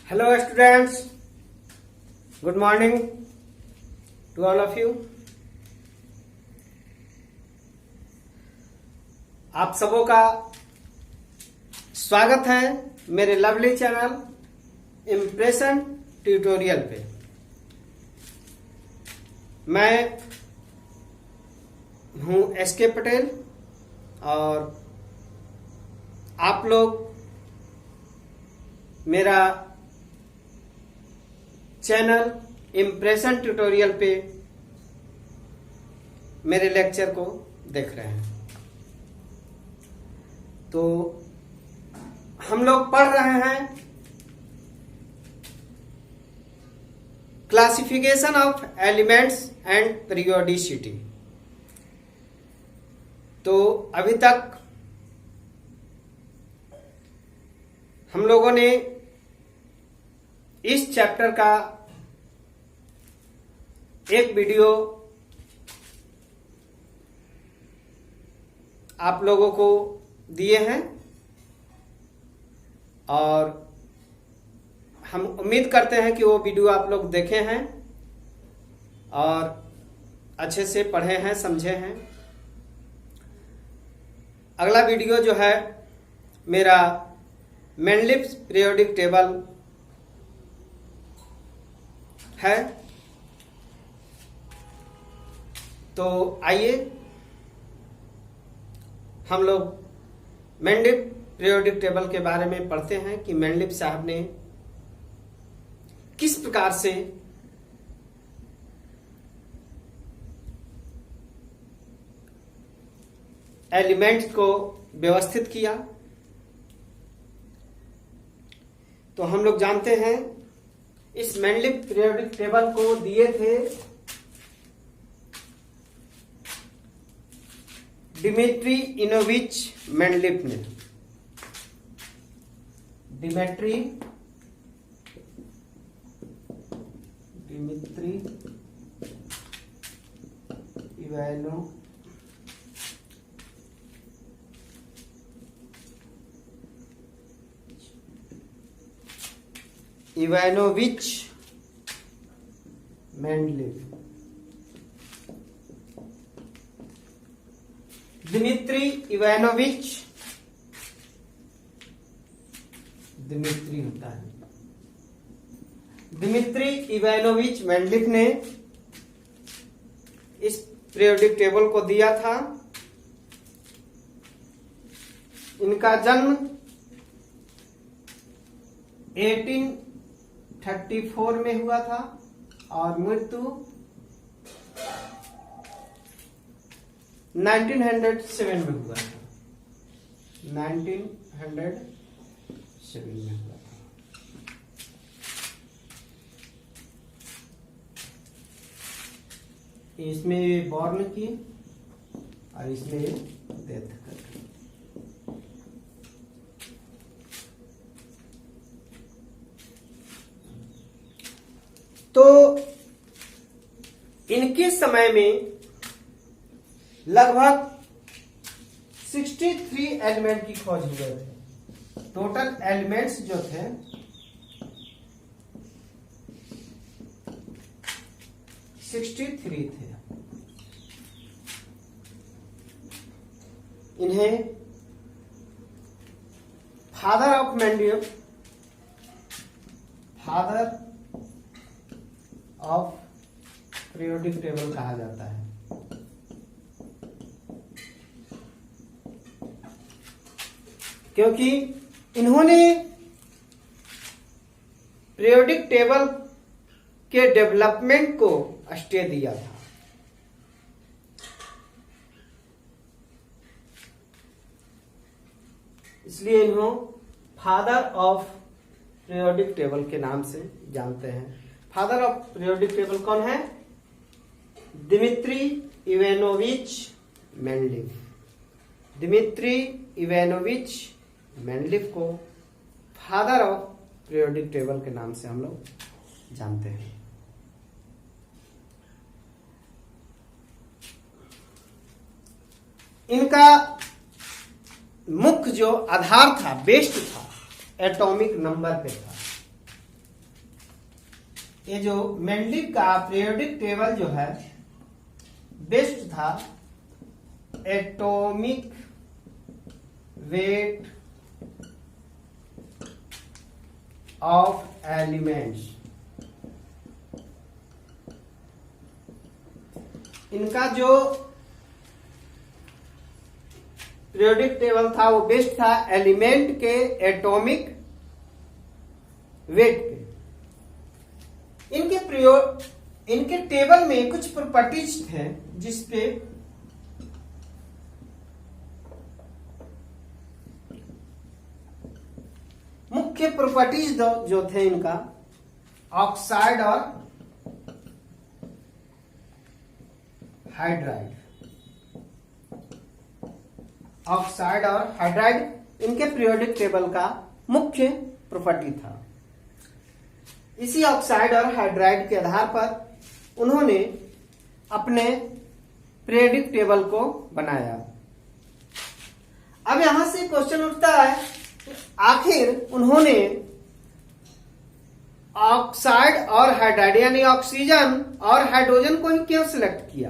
Hello students, good morning to all of you. आप सबों का स्वागत है मेरे लवली चैनल इम्प्रेशन ट्यूटोरियल पे। मैं हूं एसके पटेल और आप लोग मेरा चैनल इम्प्रेशन ट्यूटोरियल पे मेरे लेक्चर को देख रहे हैं। तो हम लोग पढ़ रहे हैं classification of elements and periodicity. तो अभी तक हम लोगों ने इस चैप्टर का एक वीडियो आप लोगों को दिए हैं और हम उम्मीद करते हैं कि वो वीडियो आप लोग देखे हैं और अच्छे से पढ़े हैं, समझे हैं। अगला वीडियो जो है मेरा मेंडलिव्स पीरियोडिक टेबल है। तो आइए हम लोग मेंडलिव पीरियोडिक टेबल के बारे में पढ़ते हैं कि मेंडलिव साहब ने किस प्रकार से एलिमेंट्स को व्यवस्थित किया। तो हम लोग जानते हैं इस मेंडलिव पीरियोडिक टेबल को दिए थे डिमित्री इनोविच मेंडलिव ने। Dmitri Ivanovich Mendeleev. Dmitri Ivanovich, Dmitri होता है, दिमित्री इवानोविच मेंडलिव ने इस पीरियोडिक टेबल को दिया था। इनका जन्म 1834 में हुआ था और मृत्यु 1907 में हुआ था। 1907 में हुआ था। इसमें बॉर्न की और इसमें डेथ कर। तो इनके समय में लगभग 63 एलिमेंट की खोज हुए थे। टोटल एलिमेंट्स जो थे 63 थे। इन्हें father of Mendeleev, father of periodic table कहा जाता है। क्योंकि इन्होंने पीरियोडिक टेबल के डेवलपमेंट को श्रेय दिया था। इसलिए इन्हों फादर ऑफ पीरियोडिक टेबल के नाम से जानते हैं। फादर ऑफ पीरियोडिक टेबल कौन है? Dmitri Ivanovich Mendeleev. Dmitri Ivanovich Mendeleev को फादर ऑफ पीरियोडिक टेबल के नाम से हम लोग जानते हैं। इनका मुख्य जो आधार था, बेस्ड था, एटॉमिक नंबर पे था। ये जो मेंडलीव का पीरियोडिक टेबल जो है बेस्ड था एटॉमिक वेट ऑफ एलिमेंट्स। इनका जो पीरियोडिक टेबल था वो बेस्ड था एलिमेंट के एटॉमिक वेट पे। इनके टेबल में कुछ प्रॉपर्टीज थे जिसपे मुख्य प्रॉपर्टीज जो थे इनका ऑक्साइड और हाइड्राइड। ऑक्साइड और हाइड्राइड इनके पीरियोडिक टेबल का मुख्य प्रॉपर्टी था। इसी ऑक्साइड और हाइड्राइड के आधार पर उन्होंने अपने पीरियोडिक टेबल को बनाया। अब यहां से क्वेश्चन उठता है कि आखिर उन्होंने ऑक्साइड और हाइड्राइड यानी ऑक्सीजन और हाइड्रोजन को ही क्यों सिलेक्ट किया?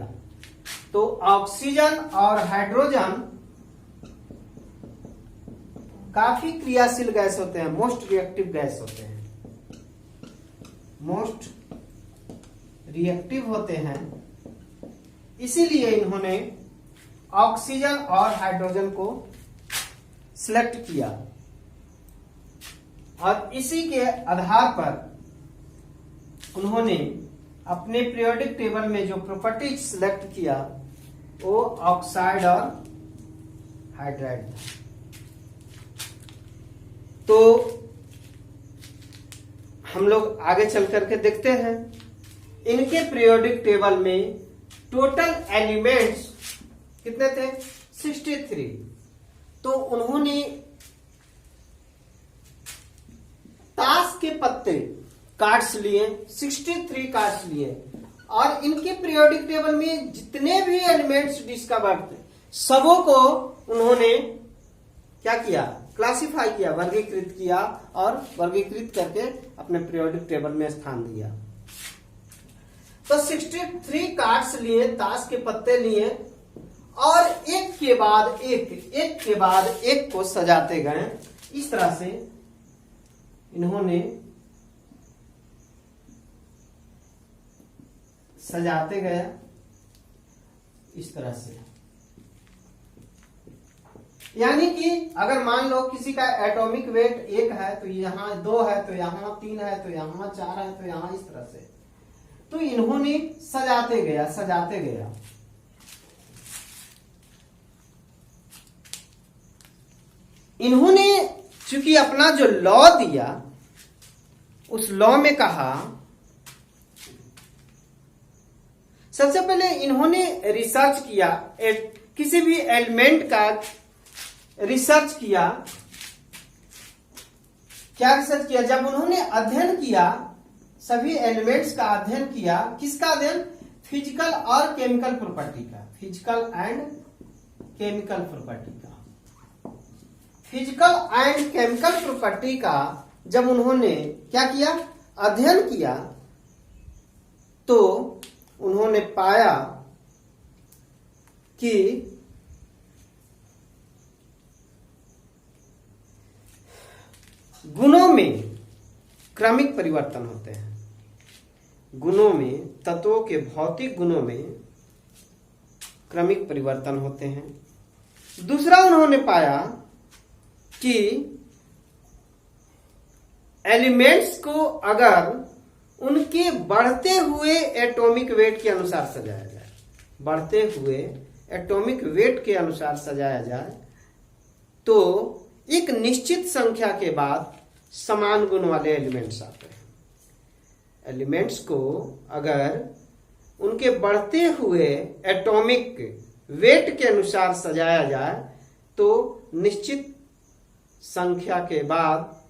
तो ऑक्सीजन और हाइड्रोजन काफी क्रियाशील गैस होते हैं, मोस्ट रिएक्टिव गैस होते हैं, मोस्ट रिएक्टिव होते हैं। इसीलिए इन्होंने ऑक्सीजन और हाइड्रोजन को सिलेक्ट किया और इसी के आधार पर उन्होंने अपने पीरियोडिक टेबल में जो प्रॉपर्टीज सिलेक्ट किया वो ऑक्साइड और हाइड्राइड था। तो हम लोग आगे चल करके देखते हैं इनके पीरियोडिक टेबल में टोटल एलिमेंट्स कितने थे? 63। तो उन्होंने ताश के पत्ते कार्ड्स लिए, 63 कार्ड्स लिए और इनके पीरियोडिक टेबल में जितने भी एलिमेंट्स डिस्कवर थे सबों को उन्होंने क्या किया? क्लासिफाई किया, वर्गीकृत किया और वर्गीकृत करके अपने पीरियोडिक टेबल में स्थान दिया। तो 63 कार्ड्स लिए, ताश के पत्ते लिए और एक के बाद एक को सजाते गए। इस तरह से इन्होंने सजाते गया इस तरह से। यानी कि अगर मान लो किसी का एटॉमिक वेट 1 है तो यहां 2 है, तो यहां 3 है, तो यहां 4 है, तो यहां इस तरह से। तो इन्होंने सजाते गया। इन्होंने चूंकि अपना जो लॉ दिया उस लॉ में कहा, सबसे पहले इन्होंने रिसर्च किया, किसी भी एलिमेंट का रिसर्च किया। क्या रिसर्च किया? जब उन्होंने अध्ययन किया, सभी एलिमेंट्स का अध्ययन किया। किसका अध्ययन? फिजिकल और केमिकल प्रॉपर्टी का, फिजिकल एंड केमिकल प्रॉपर्टी का। फिजिकल एंड केमिकल प्रॉपर्टी का जब उन्होंने क्या किया? अध्ययन किया, तो उन्होंने पाया कि गुणों में क्रमिक परिवर्तन होते हैं। गुणों में, तत्वों के भौतिक गुणों में क्रमिक परिवर्तन होते हैं। दूसरा उन्होंने पाया कि एलिमेंट्स को अगर उनके बढ़ते हुए एटॉमिक वेट के अनुसार सजाया जाए, बढ़ते हुए एटॉमिक वेट के अनुसार सजाया जाए, तो एक निश्चित संख्या के बाद समान गुण वाले एलिमेंट्स आते हैं। एलिमेंट्स को अगर उनके बढ़ते हुए एटॉमिक वेट के अनुसार सजाया जाए तो निश्चित संख्या के बाद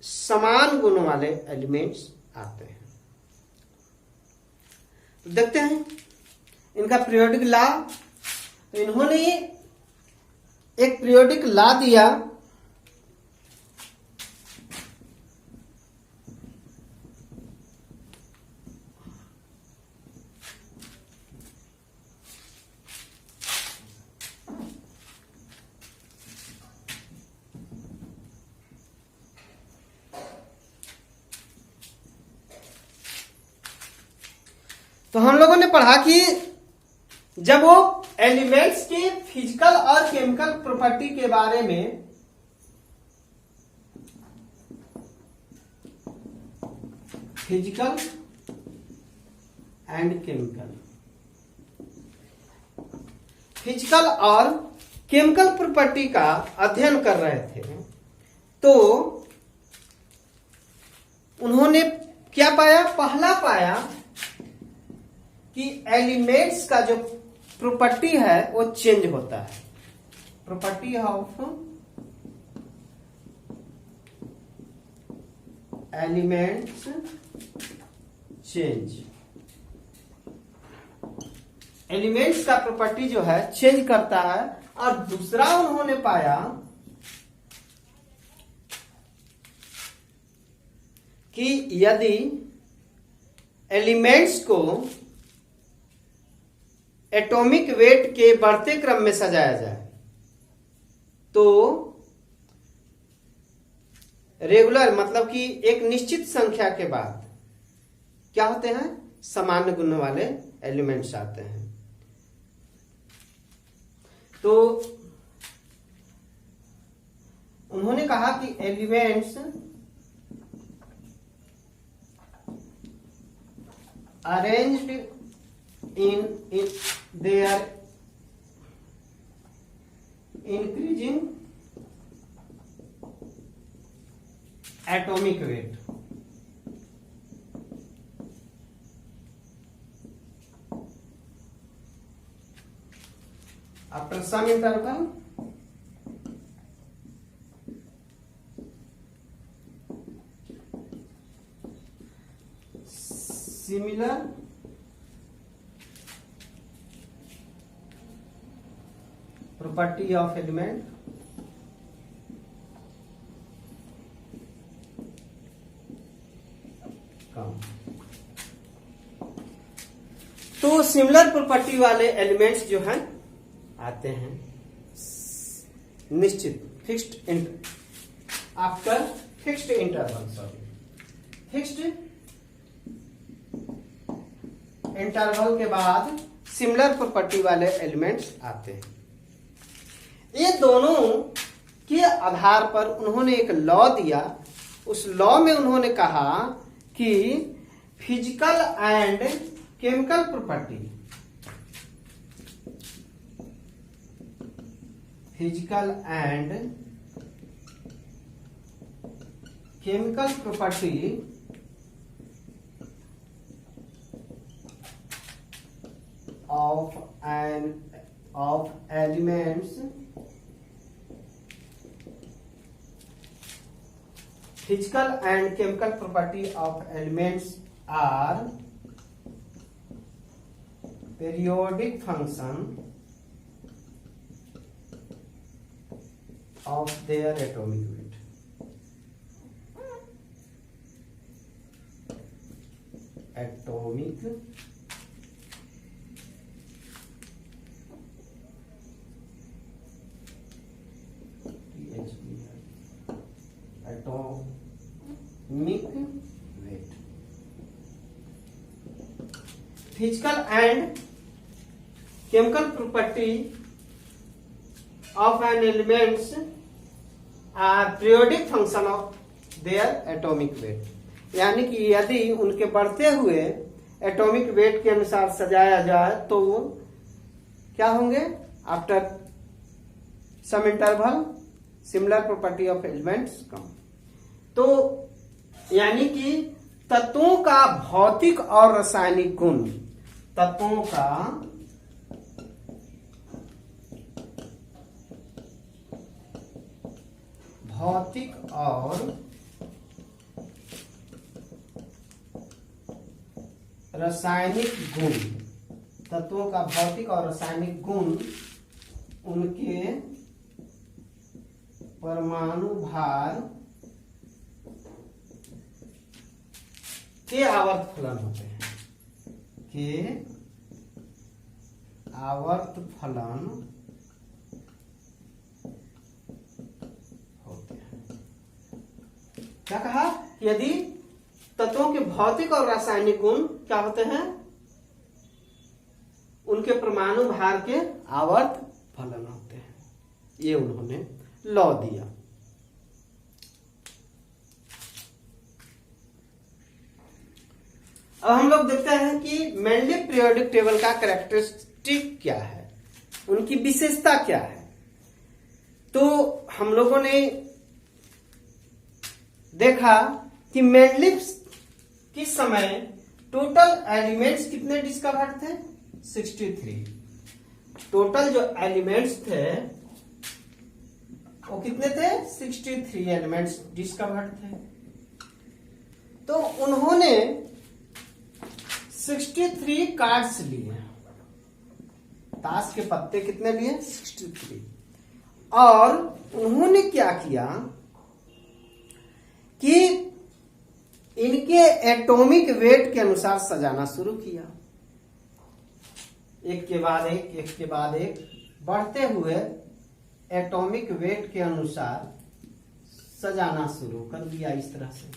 समान गुण वाले एलिमेंट्स आते हैं। तो देखते हैं इनका पीरियोडिक लॉ। तो इन्होंने एक पीरियोडिक लॉ दिया, तो हम लोगों ने पढ़ा कि जब वो एलिमेंट्स के फिजिकल और केमिकल प्रॉपर्टी के बारे में फिजिकल एंड केमिकल, फिजिकल और केमिकल प्रॉपर्टी का अध्ययन कर रहे थे, तो उन्होंने क्या पाया? पहला पाया कि एलिमेंट्स का जो प्रॉपर्टी है वो चेंज होता है। Property of elements change, elements का प्रॉपर्टी जो है चेंज करता है। और दूसरा उन्होंने पाया कि यदि एलिमेंट्स को एटॉमिक वेट के बढ़ते क्रम में सजाया जाए तो रेगुलर मतलब कि एक निश्चित संख्या के बाद क्या होते हैं? सामान्य गुण वाले एलिमेंट्स आते हैं। तो उन्होंने कहा कि elements arranged in their increasing atomic weight, after some interval similar property of element कम। तो सिमिलर प्रॉपर्टी वाले एलिमेंट्स जो हैं आते हैं निश्चित fixed after fixed interval, fixed interval के बाद सिमिलर प्रॉपर्टी वाले एलिमेंट्स आते हैं। ये दोनों के आधार पर उन्होंने एक लॉ दिया। उस लॉ में उन्होंने कहा कि physical and chemical property, physical and chemical property of elements, physical and chemical property of elements are periodic function of their atomic weight. Atomic weight. Physical and chemical property of an elements are periodic function of their atomic weight. यानी कि यदि उनके बढ़ते हुए atomic weight के अनुसार सजाया जाए तो वो क्या होंगे? After some interval similar property of elements come. तो यानी कि तत्वों का भौतिक और रासायनिक गुण, तत्वों का भौतिक और रासायनिक गुण, तत्वों का भौतिक और रासायनिक गुण उनके परमाणु भार के आवर्त फलन होते हैं, के आवर्त फलन होते हैं। क्या कहा? यदि तत्वों के भौतिक और रासायनिक गुण क्या होते हैं? उनके परमाणु भार के आवर्त फलन होते हैं। ये उन्होंने लॉ दिया। अब हम लोग देखते हैं कि मेंडलीव पीरियोडिक टेबल का कैरेक्टरिस्टिक क्या है, उनकी विशेषता क्या है। तो हम लोगों ने देखा कि मेंडलीव किस समय टोटल एलिमेंट्स कितने डिस्कवर थे, 63। टोटल जो एलिमेंट्स थे वो कितने थे, 63 एलिमेंट्स डिस्कवर्ड थे। तो उन्होंने 63 कार्ड्स लिए, ताश के पत्ते कितने लिए, 63। और उन्होंने क्या किया कि इनके एटॉमिक वेट के अनुसार सजाना शुरू किया, एक के बाद एक बढ़ते हुए एटॉमिक वेट के अनुसार सजाना शुरू कर दिया इस तरह से।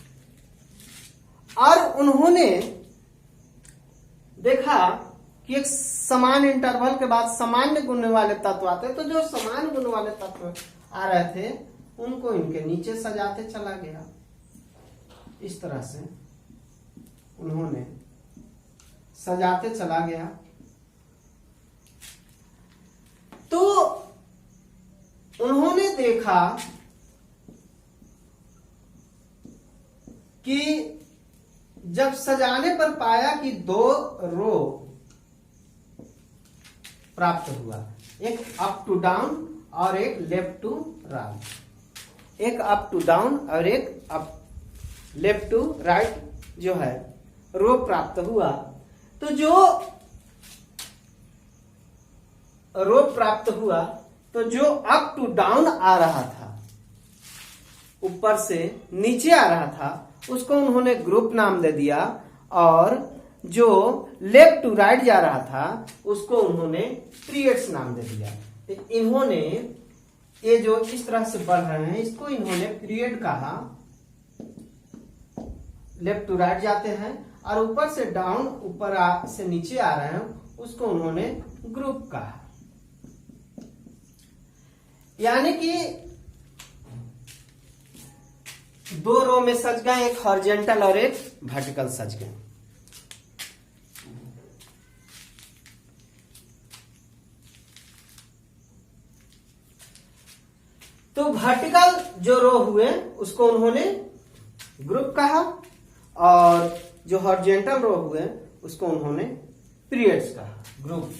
और उन्होंने देखा कि एक समान इंटरवल के बाद सामान्य गुण वाले तत्व आते, तो जो समान गुण वाले तत्व आ रहे थे उनको इनके नीचे सजाते चला गया। इस तरह से उन्होंने सजाते चला गया। तो उन्होंने देखा कि जब सजाने पर पाया कि 2 रो प्राप्त हुआ, एक अप टू डाउन और एक लेफ्ट टू राइट, एक अप टू डाउन और एक अप लेफ्ट टू राइट जो है रो प्राप्त हुआ। तो जो रो प्राप्त हुआ, तो जो अप टू डाउन आ रहा था, ऊपर से नीचे आ रहा था, उसको उन्होंने ग्रुप नाम दे दिया। और जो लेफ्ट टू राइट जा रहा था उसको उन्होंने पीरियड्स नाम दे दिया। तो इन्होंने ये जो इस तरह से बढ़ रहे हैं इसको इन्होंने पीरियड कहा। लेफ्ट टू राइट जाते हैं और ऊपर से डाउन, ऊपर से नीचे आ रहे हैं, उसको उन्होंने ग्रुप कहा। यानी कि 2 रो में सज गए, एक हॉरिजॉन्टल और एक वर्टिकल सज गए। तो वर्टिकल जो रो हुए उसको उन्होंने ग्रुप कहा और जो हॉरिजॉन्टल रो हुए उसको उन्होंने पीरियड्स कहा, ग्रुप।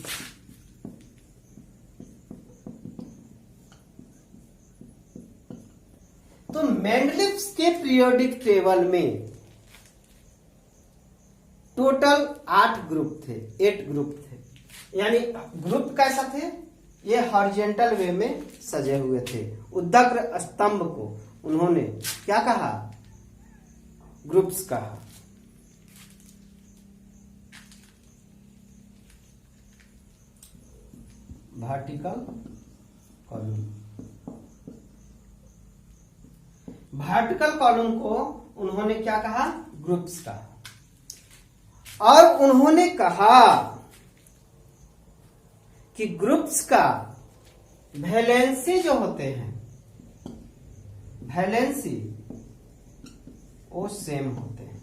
तो मेंडलीव के पीरियोडिक टेबल में टोटल 8 ग्रुप थे, 8 ग्रुप थे। यानी ग्रुप कैसा थे, ये हॉरिजॉन्टल वे में सजे हुए थे। उद्दग्र स्तंभ को उन्होंने क्या कहा, ग्रुप्स कहा। वर्टिकल कॉलम, वर्टिकल कॉलम को उन्होंने क्या कहा, ग्रुप्स कहा। और उन्होंने कहा कि ग्रुप्स का वैलेंसी जो होते हैं, वैलेंसी वो सेम होते हैं।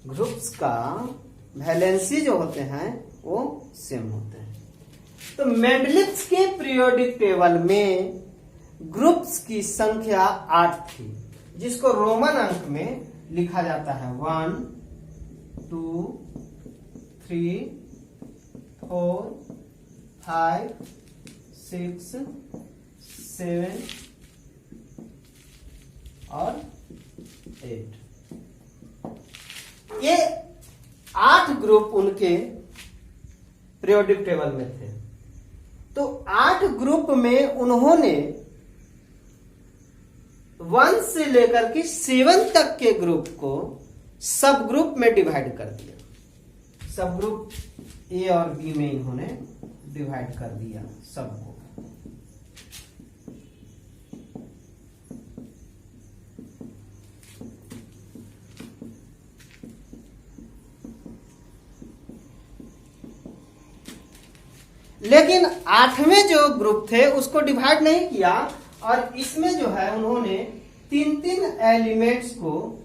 ग्रुप्स का वैलेंसी जो होते हैं वो सेम होते हैं। तो मेंडलीव के पीरियोडिक टेबल में ग्रुप्स की संख्या 8 थी, जिसको रोमन अंक में लिखा जाता है 1 2 3 4 5 6 7 और 8। ये 8 ग्रुप उनके पीरियोडिक टेबल में थे। तो 8 ग्रुप में उन्होंने 1 से लेकर के 7 तक के ग्रुप को सब ग्रुप में डिवाइड कर दिया। सब ग्रुप ए और बी में इन्होंने डिवाइड कर दिया सबको। लेकिन 8वें जो ग्रुप थे उसको डिवाइड नहीं किया और इसमें जो है उन्होंने 3-3 एलिमेंट्स को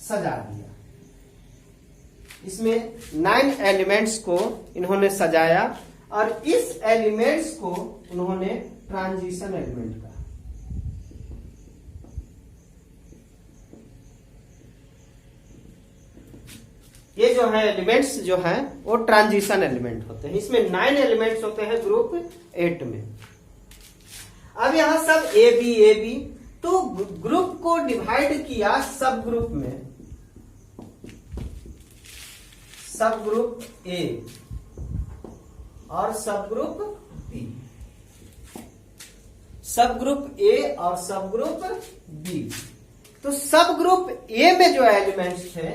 सजा दिया। इसमें 9 एलिमेंट्स को इन्होंने सजाया और इस एलिमेंट्स को उन्होंने ट्रांजिशन एलिमेंट कहा। ये जो है एलिमेंट्स जो है वो ट्रांजिशन एलिमेंट होते हैं। इसमें 9 एलिमेंट्स होते हैं ग्रुप 8 में। अब यहां सब ए बी तो ग्रुप को डिवाइड किया सब ग्रुप में। सब ग्रुप ए और सब ग्रुप बी, सब ग्रुप ए और सब ग्रुप बी। तो सब ग्रुप ए में जो एलिमेंट्स थे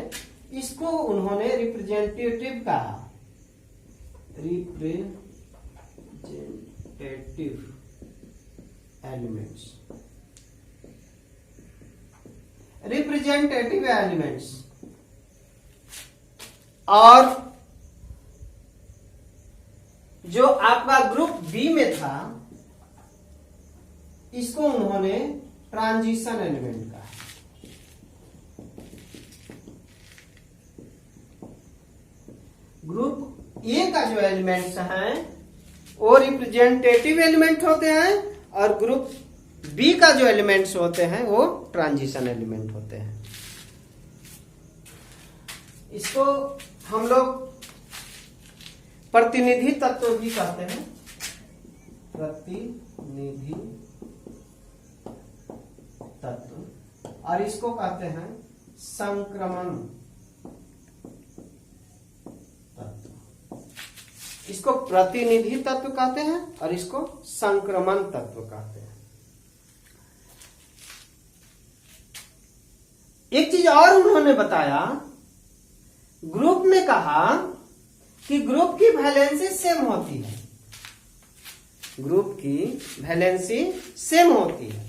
इसको उन्होंने रिप्रेजेंटेटिव कहा, रिप्रेजेंटेटिव एलिमेंट्स, रिप्रेजेंटेटिव एलिमेंट्स। और जो आपका ग्रुप बी में था इसको उन्होंने ट्रांजिशन एलिमेंट कहा। ग्रुप ए का जो एलिमेंट्स हैं वो रिप्रेजेंटेटिव एलिमेंट होते हैं और ग्रुप बी का जो एलिमेंट्स होते हैं वो ट्रांजिशन एलिमेंट होते हैं। इसको हम लोग प्रतिनिधि तत्व भी कहते हैं, प्रतिनिधि तत्व, और इसको कहते हैं संक्रमण तत्व। इसको प्रतिनिधि तत्व कहते हैं और इसको संक्रमण तत्व कहते हैं। एक चीज और उन्होंने बताया, ग्रुप में कहा कि ग्रुप की वैलेंसी सेम होती है, ग्रुप की वैलेंसी सेम होती है,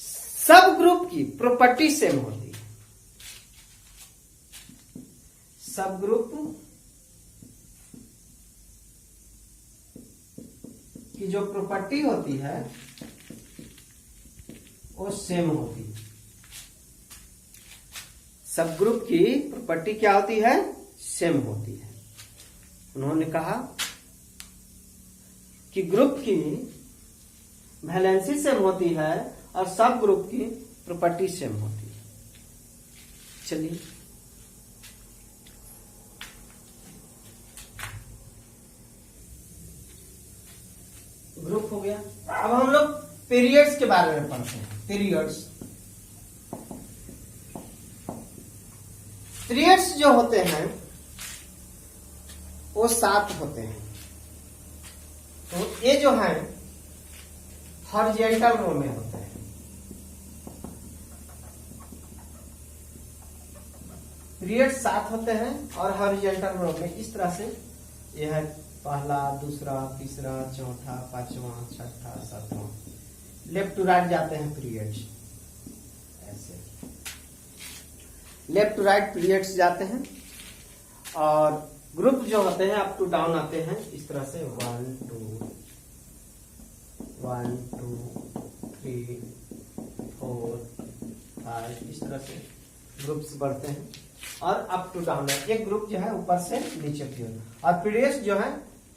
सब ग्रुप की प्रॉपर्टी सेम होती है। सब ग्रुप की जो प्रॉपर्टी होती है वो सेम होती है। सब ग्रुप की प्रॉपर्टी क्या होती है? सेम होती है। उन्होंने कहा कि ग्रुप की वैलेंसी सेम होती है और सब ग्रुप की प्रॉपर्टी सेम होती है। चलिए ग्रुप हो गया। अब हम लोग पीरियड्स के बारे में पढ़ते हैं। पीरियड्स जो होते हैं वो 7 होते हैं। तो ये जो है हॉरिजॉन्टल रो में होते हैं। पीरियड 7 होते हैं और हॉरिजॉन्टल रो में इस तरह से यह है पहला, दूसरा, तीसरा, चौथा, पांचवा, छठा, सातवां, लेफ्ट टू राइट जाते हैं पीरियड्स। ऐसे लेफ्ट टू राइट पीरियड्स जाते हैं और ग्रुप जो होते हैं अप टू डाउन आते हैं इस तरह से 1 2 3 4 5 इस तरह से ग्रुप्स बढ़ते हैं और अप टू डाउन है। एक ग्रुप जो है ऊपर से नीचे की ओर और पीरियड्स जो है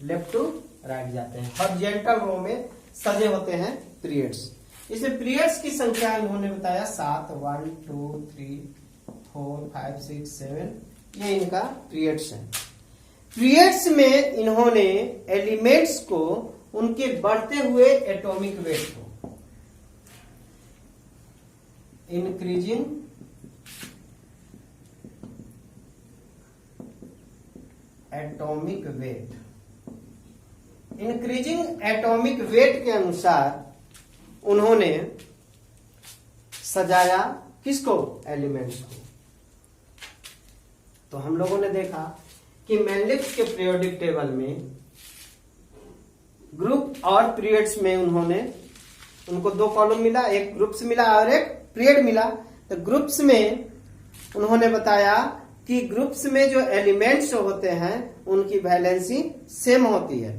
लेफ्ट टू राइट जाते हैं। हॉरिजॉन्टल रो में सजे होते हैं पीरियड्स। इसमें पीरियड्स की संख्या इन्होंने बताया 7, 1 2 3 4 5 6 7 ये इनका पीरियड्स है। पीरियड्स में इन्होंने एलिमेंट्स को उनके बढ़ते हुए एटॉमिक वेट को increasing atomic weight, increasing atomic weight के अनुसार उन्होंने सजाया किसको? एलिमेंट्स को। तो हम लोगों ने देखा कि मैनलिफ्स के पीरियोडिक टेबल में ग्रुप और पीरियड्स में उनको 2 कॉलम मिला, एक ग्रुप्स मिला और एक पीरियड मिला। तो ग्रुप्स में उन्होंने बताया कि ग्रुप्स में जो एलिमेंट्स होते हैं उनकी वैलेंसी सेम होती है।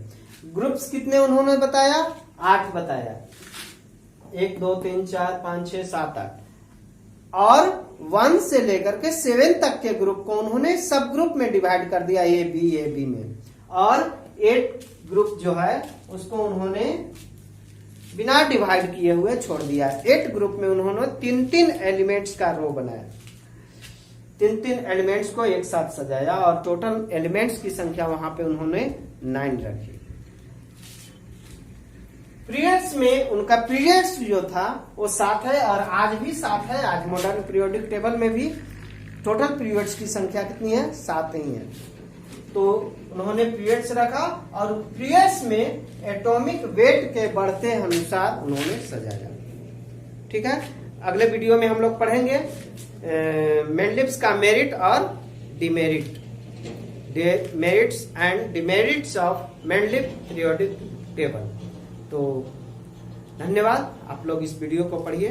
ग्रुप्स कितने उन्होंने बताया? 8 बताया। 1 2 3 4 5 6 7 8 और 1 से लेकर के 7 तक के ग्रुप को उन्होंने सब ग्रुप में डिवाइड कर दिया, ए बी में। और 8 ग्रुप जो है उसको उन्होंने बिना डिवाइड किए हुए छोड़ दिया। 8 ग्रुप में उन्होंने 3-3 एलिमेंट्स का रो बनाया, 3-3 एलिमेंट्स को एक साथ सजाया और टोटल एलिमेंट्स की संख्या वहां पे उन्होंने 9 रखी। पीरियड्स में उनका पीरियड्स जो था वो 7 है और आज भी 7 है। आज मॉडर्न पीरियोडिक टेबल में भी टोटल पीरियड्स की संख्या कितनी है? 7 ही है। तो उन्होंने पीरियड्स रखा और पीरियड्स में एटॉमिक वेट के बढ़ते अनुसार उन्होंने सजाया। ठीक है, अगले वीडियो में हम लोग पढ़ेंगे मेंडलिव्स का मेरिट और demerit, merits and demerits of Mendeleev periodic table. तो धन्यवाद, आप लोग इस वीडियो को पढ़िए।